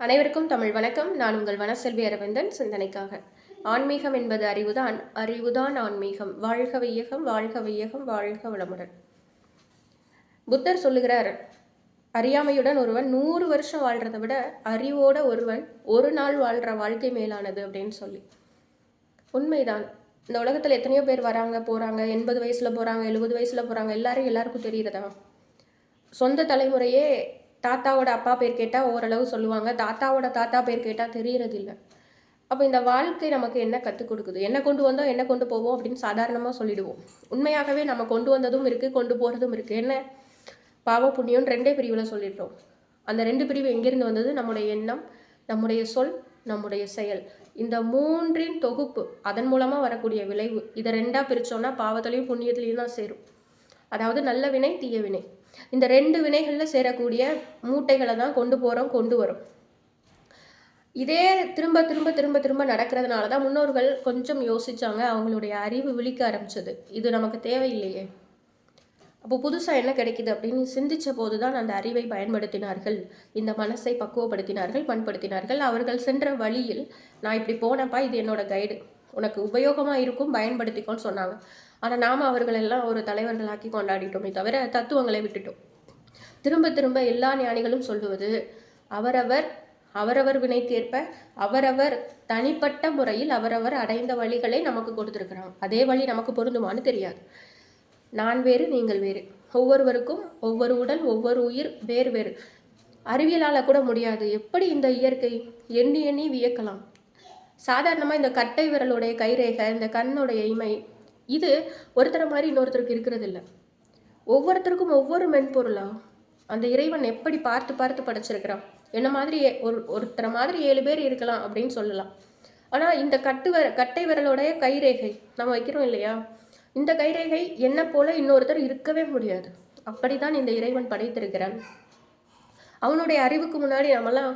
அனைவருக்கும் தமிழ் வணக்கம். நான் உங்கள் வனசெல்வி அரவிந்தன். சிந்தனைக்காக. ஆன்மீகம் என்பது அறிவுதான், அறிவுதான் ஆன்மீகம். வாழ்க வையகம், வாழ்க வையகம், வாழ்க வளமுடன். புத்தர் சொல்லுகிறார், அறியாமையுடன் ஒருவன் 100 வருஷம் வாழ்றதை விட அறிவோட ஒருவன் ஒரு நாள் வாழ்கிற வாழ்க்கை மேலானது அப்படின்னு சொல்லி. உண்மைதான். இந்த உலகத்தில் எத்தனையோ பேர் வராங்க போகிறாங்க, 80 வயசில் போகிறாங்க, 70 வயசில் போகிறாங்க, எல்லாருக்கும் தெரியுறதா? சொந்த தலைமுறையே தாத்தாவோட அப்பா பேர் கேட்டால் ஓரளவு சொல்லுவாங்க, தாத்தாவோட தாத்தா பேர் கேட்டால் தெரியறதில்ல. அப்போ இந்த வாழ்க்கை நமக்கு என்ன கற்றுக் கொடுக்குது? என்ன கொண்டு வந்தோம், என்ன கொண்டு போவோம் அப்படின்னு சாதாரணமாக சொல்லிடுவோம். உண்மையாகவே நம்ம கொண்டு வந்ததும் இருக்குது, கொண்டு போகிறதும் இருக்குது. என்ன பாவ புண்ணியம் 2 பிரிவில் சொல்லிடுறோம். அந்த 2 பிரிவு எங்கேருந்து வந்தது? நம்முடைய எண்ணம், நம்முடைய சொல், நம்முடைய செயல். இந்த 3இன் தொகுப்பு, அதன் மூலமாக வரக்கூடிய விளைவு. இதை 2ஆக பிரித்தோன்னா பாவத்திலையும் புண்ணியத்திலையும் தான் சேரும். அதாவது நல்ல வினை, தீய வினை. இந்த 2 வினைகளில் சேரக்கூடிய மூட்டைகளை தான் கொண்டு வரும். இதே திரும்ப திரும்ப திரும்ப திரும்ப நடக்கிறதுனால தான் முன்னோர்கள் கொஞ்சம் யோசிச்சாங்க, அவங்களுடைய அறிவு விழிக்க ஆரம்பிச்சது. இது நமக்கு தேவையில்லையே, அப்போ புதுசாக என்ன கிடைக்குது அப்படின்னு சிந்தித்த போது தான் அந்த அறிவை பயன்படுத்தினார்கள், இந்த மனசை பக்குவப்படுத்தினார்கள், பண்படுத்தினார்கள். அவர்கள் சென்ற வழியில் நான் இப்படி போனப்பா, இது என்னோட கைடு, உனக்கு உபயோகமாக இருக்கும், பயன்படுத்திக்கோன்னு சொன்னாங்க. ஆனால் நாம் அவர்களெல்லாம் ஒரு தலைவர்களாக்கி கொண்டாடிட்டோமே தவிர தத்துவங்களை விட்டுட்டோம். திரும்ப திரும்ப எல்லா ஞானிகளும் சொல்லுவது, அவரவர் வினைக்கேற்ப அவரவர் தனிப்பட்ட முறையில் அவரவர் அடைந்த வழிகளை நமக்கு கொடுத்துருக்குறாங்க. அதே வழி நமக்கு பொருந்துமான்னு தெரியாது. நான் வேறு, நீங்கள் வேறு. ஒவ்வொருவருக்கும் ஒவ்வொரு உடல், ஒவ்வொரு உயிர் வேறு வேறு. அறிவியலால் கூட முடியாது. எப்படி இந்த இயற்கை எண்ணி எண்ணி வியக்கலாம். சாதாரணமாக இந்த கட்டை விரலுடைய கைரேகை, இந்த கண்ணுடைய இமை, இது ஒருத்தரை மாதிரி இன்னொருத்தருக்கு இருக்கிறது இல்லை. ஒவ்வொருத்தருக்கும் ஒவ்வொரு மென்பொருளா அந்த இறைவன் எப்படி பார்த்து பார்த்து படைச்சிருக்கிறான். என்ன மாதிரி ஒருத்தரை மாதிரி 7 பேர் இருக்கலாம் அப்படின்னு சொல்லலாம். ஆனால் இந்த கட்டை விரலோடைய கைரேகை நம்ம வைக்கிறோம் இல்லையா, இந்த கைரேகை என்ன போல இன்னொருத்தர் இருக்கவே முடியாது. அப்படித்தான் இந்த இறைவன் படைத்திருக்கிறான். அவனுடைய அறிவுக்கு முன்னாடி நம்மலாம்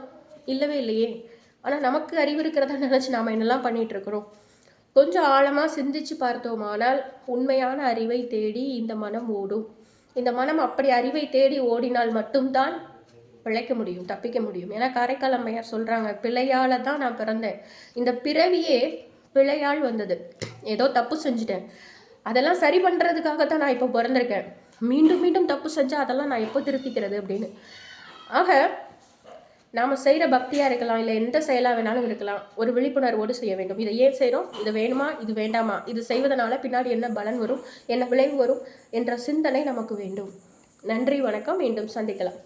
இல்லவே இல்லையே. ஆனால் நமக்கு அறிவு இருக்கிறதா நினச்சி நாம் என்னெல்லாம் பண்ணிட்டு இருக்கிறோம். கொஞ்சம் ஆழமாக சிந்திச்சு பார்த்தோமானால் உண்மையான அறிவை தேடி இந்த மனம் ஓடும். இந்த மனம் அப்படி அறிவை தேடி ஓடினால் மட்டும்தான் பிழைக்க முடியும், தப்பிக்க முடியும். ஏன்னா காரைக்கால் அம்மையார் சொல்கிறாங்க, பிழையால் தான் நான் பிறந்தேன், இந்த பிறவியே பிழையால் வந்தது. ஏதோ தப்பு செஞ்சுட்டேன், அதெல்லாம் சரி பண்ணுறதுக்காகத்தான் நான் இப்போ பிறந்திருக்கேன். மீண்டும் மீண்டும் தப்பு செஞ்சால் அதெல்லாம் நான் எப்போ திருத்திக்கிறது அப்படின்னு. ஆக நாம் செய்கிற பக்தியாக இருக்கலாம், இல்லை எந்த செயலாக வேணாலும் இருக்கலாம், ஒரு விழிப்புணர்வோடு செய்ய வேண்டும். இதை ஏன் செய்கிறோம், இது வேணுமா, இது வேண்டாமா, இது செய்வதனால பின்னாடி என்ன பலன் வரும், என்ன விளைவு வரும் என்ற சிந்தனை நமக்கு வேண்டும். நன்றி, வணக்கம். மீண்டும் சந்திக்கலாம்.